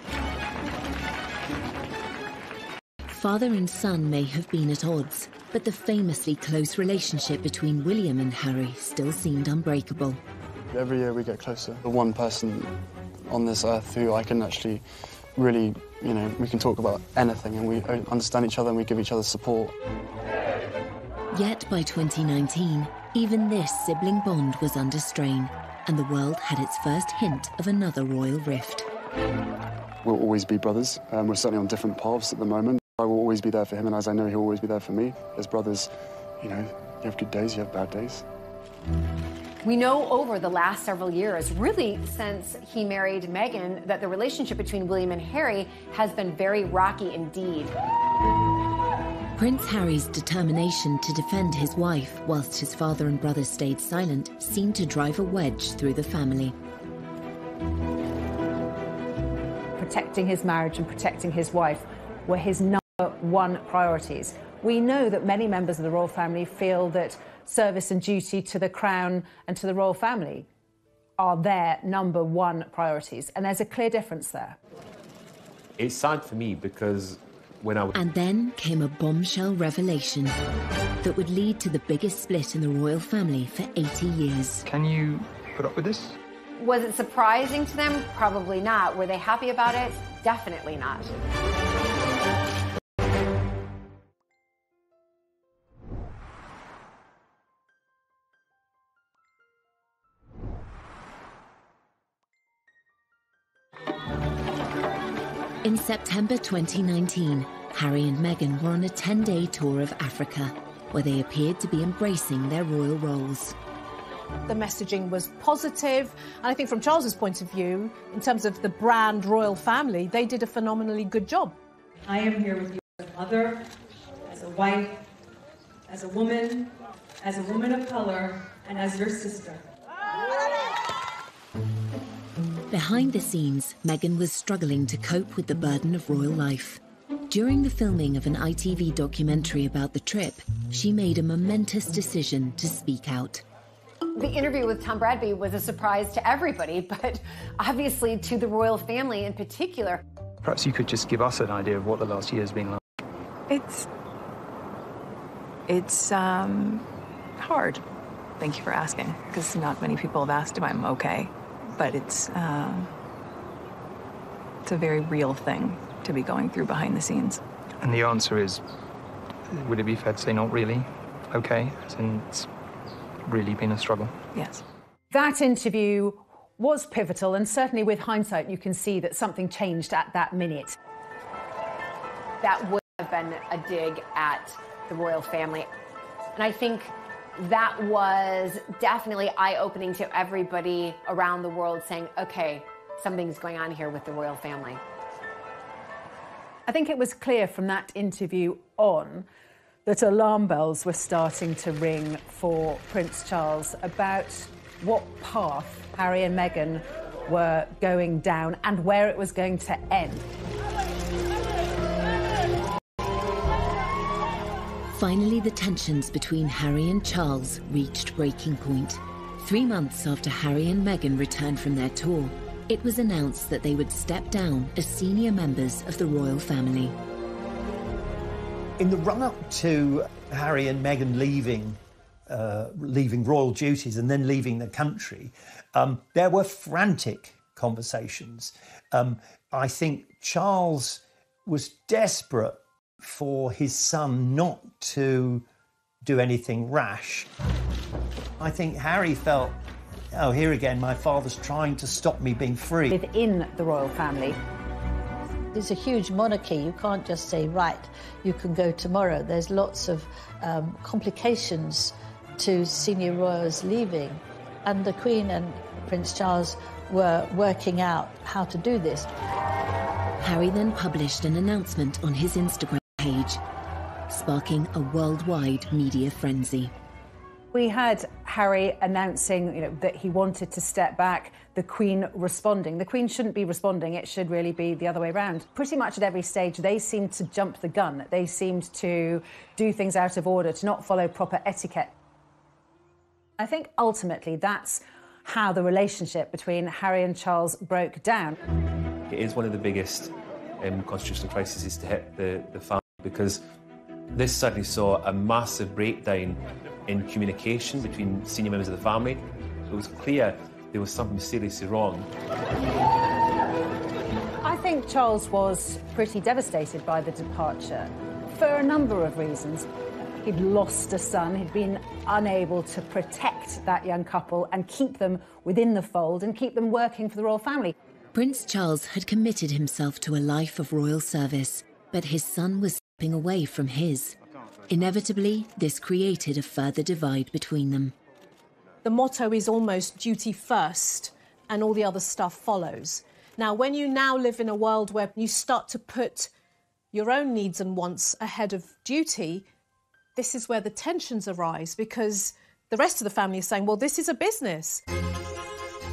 Father and son may have been at odds, but the famously close relationship between William and Harry still seemed unbreakable. Every year we get closer. The one person on this earth who I can actually really, you know, we can talk about anything and we understand each other and we give each other support. Yet by 2019, even this sibling bond was under strain, and the world had its first hint of another royal rift. We'll always be brothers, and we're certainly on different paths at the moment. I will always be there for him, and as I know he'll always be there for me. As brothers, you know, you have good days, you have bad days. We know over the last several years, really since he married Meghan, that the relationship between William and Harry has been very rocky indeed. Prince Harry's determination to defend his wife whilst his father and brother stayed silent seemed to drive a wedge through the family. Protecting his marriage and protecting his wife were his number one priorities. We know that many members of the royal family feel that service and duty to the crown and to the royal family are their number one priorities, and there's a clear difference there. It's sad for me because when I was... And then came a bombshell revelation that would lead to the biggest split in the royal family for 80 years. Can you put up with this? Was it surprising to them? Probably not. Were they happy about it? Definitely not. In September 2019, Harry and Meghan were on a 10-day tour of Africa, where they appeared to be embracing their royal roles. The messaging was positive, and I think from Charles's point of view, in terms of the brand royal family, they did a phenomenally good job. I am here with you. mother, as a wife, as a woman of color, and as your sister. Behind the scenes, Meghan was struggling to cope with the burden of royal life. During the filming of an ITV documentary about the trip, she made a momentous decision to speak out. The interview with Tom Bradby was a surprise to everybody, but obviously to the royal family in particular. Perhaps you could just give us an idea of what the last year has been like. It's hard. Thank you for asking, because not many people have asked if I'm okay. But it's a very real thing to be going through behind the scenes. And the answer is, would it be fair to say not really okay? As in, it's really been a struggle? Yes. That interview was pivotal, and certainly with hindsight, you can see that something changed at that minute. That would have been a dig at the royal family. And I think that was definitely eye-opening to everybody around the world, saying, okay, something's going on here with the royal family. I think it was clear from that interview on that alarm bells were starting to ring for Prince Charles about what path Harry and Meghan were going down and where it was going to end. Finally, the tensions between Harry and Charles reached breaking point. 3 months after Harry and Meghan returned from their tour, it was announced that they would step down as senior members of the royal family. In the run-up to Harry and Meghan leaving royal duties and then leaving the country, there were frantic conversations. I think Charles was desperate for his son not to do anything rash. I think Harry felt, oh, here again, my father's trying to stop me being free. Within the royal family. It's a huge monarchy. You can't just say, right, you can go tomorrow. There's lots of complications to senior royals leaving. And the Queen and Prince Charles were working out how to do this. Harry then published an announcement on his Instagram page, sparking a worldwide media frenzy. We had Harry announcing, that he wanted to step back, the Queen responding. The Queen shouldn't be responding, it should really be the other way around. Pretty much at every stage, they seemed to jump the gun. They seemed to do things out of order, to not follow proper etiquette. I think ultimately that's how the relationship between Harry and Charles broke down. It is one of the biggest constitutional crises to hit the family, because this suddenly saw a massive breakdown in communication between senior members of the family. It was clear there was something seriously wrong. I think Charles was pretty devastated by the departure for a number of reasons. He'd lost a son, he'd been unable to protect that young couple and keep them within the fold and keep them working for the royal family. Prince Charles had committed himself to a life of royal service, but his son was stepping away from his. Inevitably, this created a further divide between them. The motto is almost duty first and all the other stuff follows. Now, when you now live in a world where you start to put your own needs and wants ahead of duty, this is where the tensions arise, because the rest of the family is saying, well, this is a business.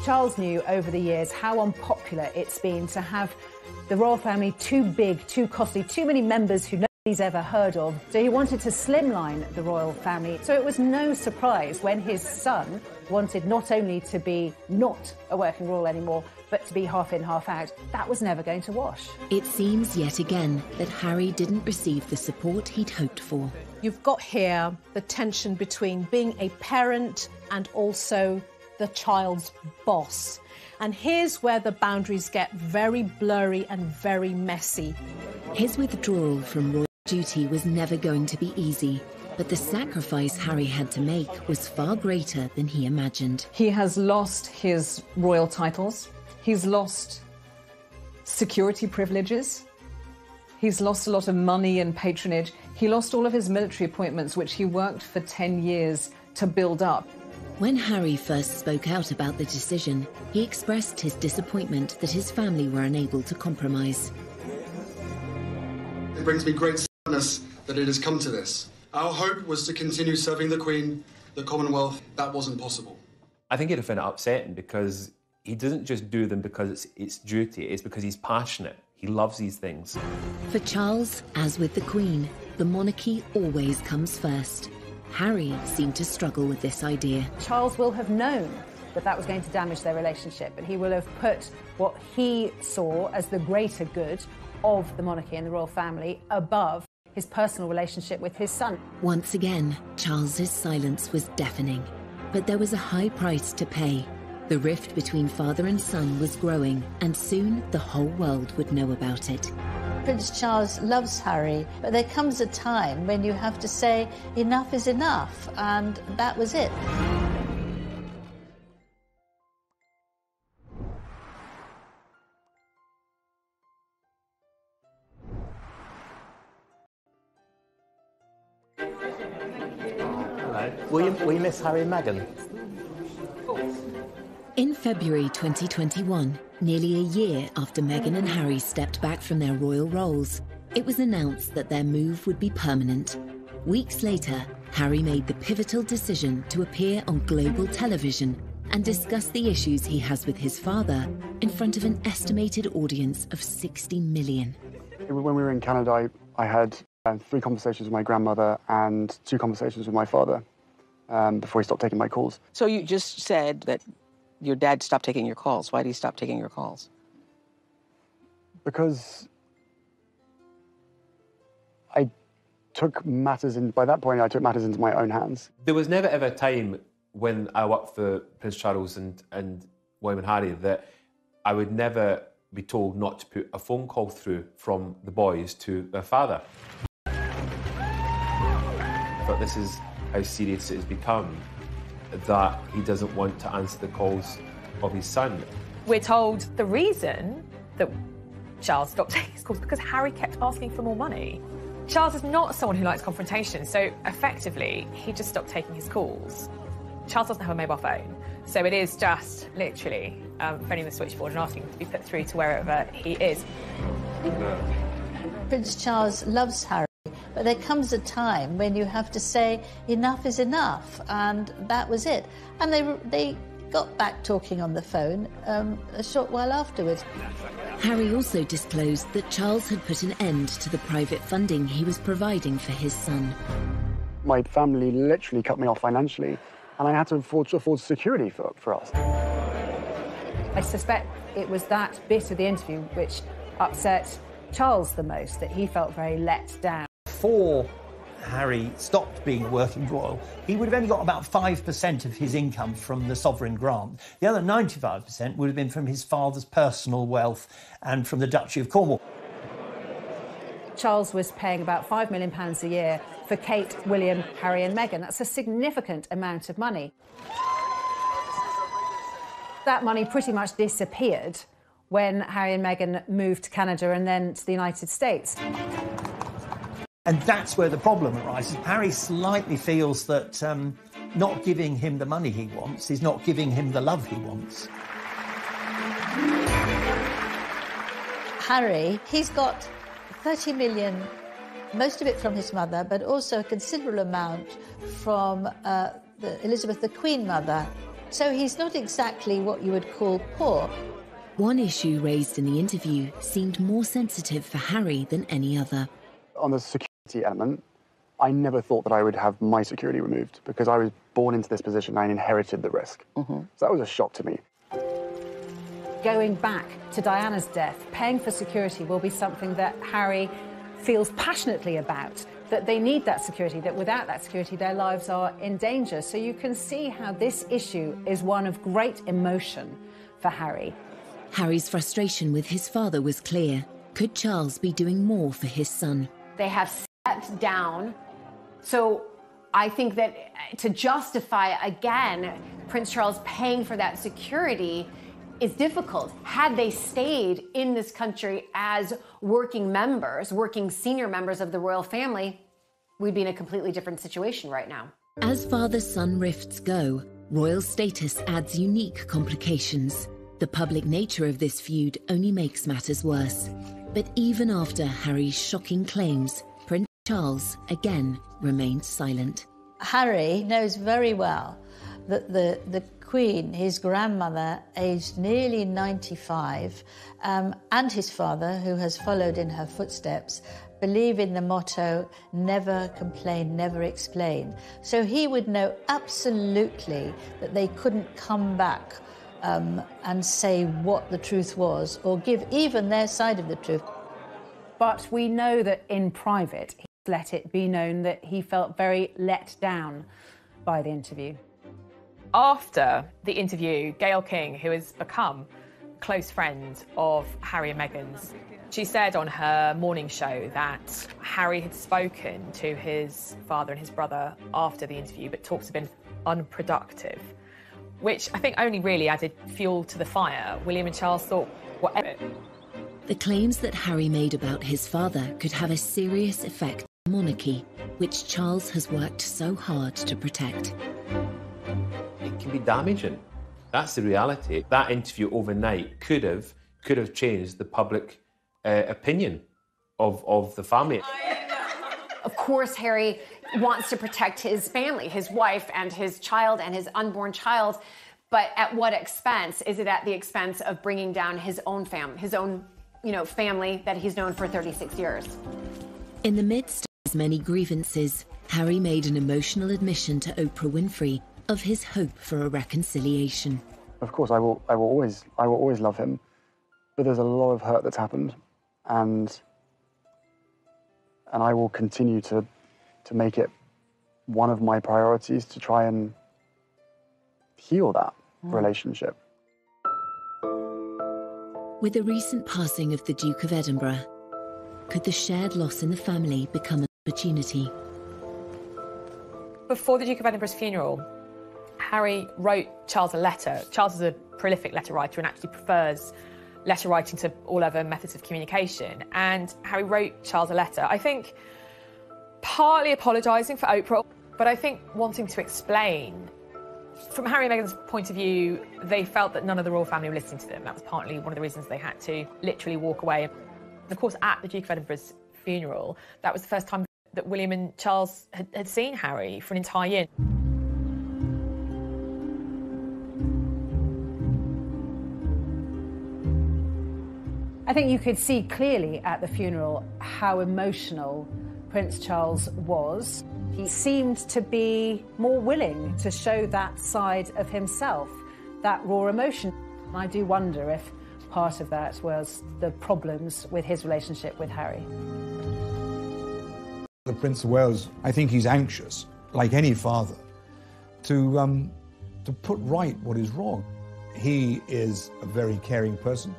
Charles knew over the years how unpopular it's been to have the royal family too big, too costly, too many members who nobody's ever heard of. So he wanted to slimline the royal family. So it was no surprise when his son wanted not only to be not a working royal anymore, but to be half in, half out. That was never going to wash. It seems yet again that Harry didn't receive the support he'd hoped for. You've got here the tension between being a parent and also the child's boss. And here's where the boundaries get very blurry and very messy. His withdrawal from royal duty was never going to be easy, but the sacrifice Harry had to make was far greater than he imagined. He has lost his royal titles. He's lost security privileges. He's lost a lot of money and patronage. He lost all of his military appointments, which he worked for 10 years to build up. When Harry first spoke out about the decision, he expressed his disappointment that his family were unable to compromise. It brings me great that it has come to this. Our hope was to continue serving the Queen, the Commonwealth. That wasn't possible. I think he'd find it upsetting because he doesn't just do them because it's duty, it's because he's passionate. He loves these things. For Charles, as with the Queen, the monarchy always comes first. Harry seemed to struggle with this idea. Charles will have known that that was going to damage their relationship, but he will have put what he saw as the greater good of the monarchy and the royal family above his personal relationship with his son. Once again, Charles's silence was deafening. But there was a high price to pay. The rift between father and son was growing, and soon the whole world would know about it. Prince Charles loves Harry, but there comes a time when you have to say enough is enough, and that was it. Will you miss Harry and Meghan? In February 2021, nearly a year after Meghan and Harry stepped back from their royal roles, it was announced that their move would be permanent. Weeks later, Harry made the pivotal decision to appear on global television and discuss the issues he has with his father in front of an estimated audience of 60 million. When we were in Canada, I had 3 conversations with my grandmother and 2 conversations with my father before he stopped taking my calls. So you just said that your dad stopped taking your calls. Why did he stop taking your calls? Because I took matters in, by that point, I took matters into my own hands. There was never ever a time when I worked for Prince Charles and William and Harry that I would never be told not to put a phone call through from the boys to their father. But this is how serious it has become, that he doesn't want to answer the calls of his son. We're told the reason that Charles stopped taking his calls because Harry kept asking for more money. Charles is not someone who likes confrontation, so effectively, he just stopped taking his calls. Charles doesn't have a mobile phone, so it is just literally phoning the switchboard and asking to be put through to wherever he is. Prince Charles loves Harry, but there comes a time when you have to say enough is enough, and that was it. And they got back talking on the phone a short while afterwards. Harry also disclosed that Charles had put an end to the private funding he was providing for his son. My family literally cut me off financially, and I had to afford security for us. I suspect it was that bit of the interview which upset Charles the most, that he felt very let down. Before Harry stopped being working royal, he would have only got about 5% of his income from the sovereign grant. The other 95% would have been from his father's personal wealth and from the Duchy of Cornwall. Charles was paying about £5 million a year for Kate, William, Harry and Meghan. That's a significant amount of money. That money pretty much disappeared when Harry and Meghan moved to Canada and then to the United States. And that's where the problem arises. Harry slightly feels that not giving him the money he wants is not giving him the love he wants. Harry, he's got 30 million, most of it from his mother, but also a considerable amount from Elizabeth, the Queen Mother. So he's not exactly what you would call poor. One issue raised in the interview seemed more sensitive for Harry than any other. On the security element, I never thought that I would have my security removed because I was born into this position and inherited the risk. So that was a shock to me. Going back to Diana's death, paying for security will be something that Harry feels passionately about, that they need that security, that without that security their lives are in danger. So you can see how this issue is one of great emotion for Harry. Harry's frustration with his father was clear. Could Charles be doing more for his son? They have stepped down. So I think that to justify, again, Prince Charles paying for that security is difficult. Had they stayed in this country as working members, working senior members of the royal family, we'd be in a completely different situation right now. As father-son rifts go, royal status adds unique complications. The public nature of this feud only makes matters worse. But even after Harry's shocking claims, Charles, again, remained silent. Harry knows very well that the Queen, his grandmother, aged nearly 95, and his father, who has followed in her footsteps, believe in the motto, never complain, never explain. So he would know absolutely that they couldn't come back and say what the truth was, or give even their side of the truth. But we know that in private, he let it be known that he felt very let down by the interview. After the interview, Gayle King, who has become a close friend of Harry and Meghan's, she said on her morning show that Harry had spoken to his father and his brother after the interview, but talks have been unproductive, which I think only really added fuel to the fire. William and Charles thought, whatever. The claims that Harry made about his father could have a serious effect on the monarchy, which Charles has worked so hard to protect. It can be damaging. That's the reality. That interview overnight could have changed the public opinion of the family. Of course, Harry wants to protect his family, his wife and his child and his unborn child, but at what expense? Is it at the expense of bringing down his own family that he's known for 36 years? In the midst of his many grievances, Harry made an emotional admission to Oprah Winfrey of his hope for a reconciliation. Of course, I will always love him, but there's a lot of hurt that's happened, and I will continue to make it one of my priorities to try and heal that relationship. With the recent passing of the Duke of Edinburgh, could the shared loss in the family become an opportunity? Before the Duke of Edinburgh's funeral, Harry wrote Charles a letter. Charles is a prolific letter writer and actually prefers letter writing to all other methods of communication. And Harry wrote Charles a letter, I think partly apologising for Oprah, but I think wanting to explain. From Harry and Meghan's point of view, they felt that none of the royal family were listening to them. That was partly one of the reasons they had to literally walk away. And of course, at the Duke of Edinburgh's funeral, that was the first time that William and Charles had seen Harry for an entire year. I think you could see clearly at the funeral how emotional Prince Charles was. He seemed to be more willing to show that side of himself, that raw emotion. I do wonder if part of that was the problems with his relationship with Harry. The Prince of Wales, I think he's anxious, like any father, to put right what is wrong. He is a very caring person.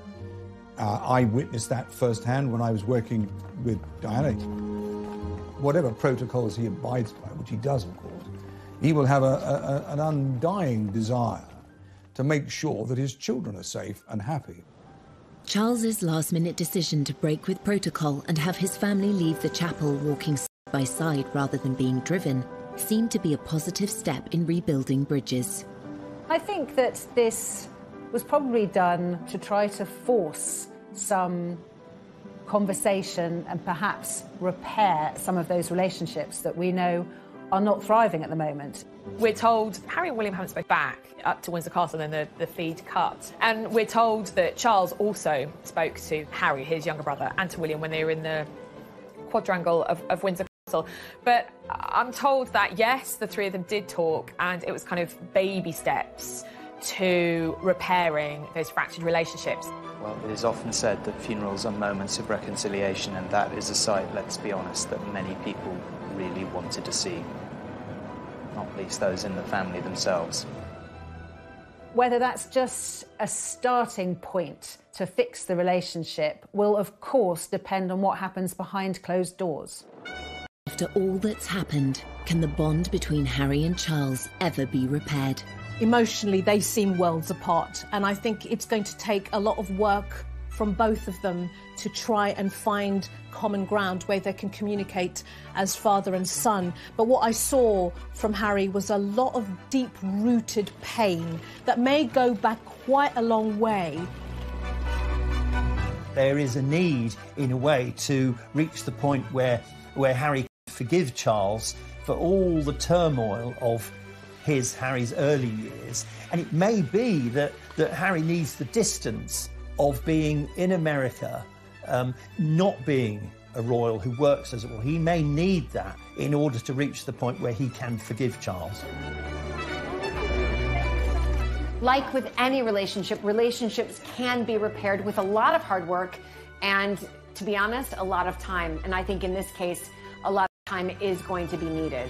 I witnessed that firsthand when I was working with Diana. Whatever protocols he abides by, which he does, of course, he will have an undying desire to make sure that his children are safe and happy. Charles's last-minute decision to break with protocol and have his family leave the chapel walking side by side rather than being driven seemed to be a positive step in rebuilding bridges. I think that this was probably done to try to force some conversation and perhaps repair some of those relationships that we know are not thriving at the moment. We're told Harry and William haven't spoken back up to Windsor Castle, and then the feed cut. And we're told that Charles also spoke to Harry, his younger brother, and to William when they were in the quadrangle of Windsor Castle. But I'm told that, yes, the three of them did talk, and it was kind of baby steps to repairing those fractured relationships. Well, it is often said that funerals are moments of reconciliation, and that is a sight, let's be honest, that many people really wanted to see, not least those in the family themselves. Whether that's just a starting point to fix the relationship will, of course, depend on what happens behind closed doors. After all that's happened, can the bond between Harry and Charles ever be repaired? Emotionally, they seem worlds apart, and I think it's going to take a lot of work from both of them to try and find common ground where they can communicate as father and son. But what I saw from Harry was a lot of deep-rooted pain that may go back quite a long way. There is a need, in a way, to reach the point where Harry forgive Charles for all the turmoil of Harry's early years. And it may be that Harry needs the distance of being in America, not being a royal who works as a royal. He may need that in order to reach the point where he can forgive Charles. Like with any relationship, relationships can be repaired with a lot of hard work and, to be honest, a lot of time. And I think in this case, a lot of time is going to be needed.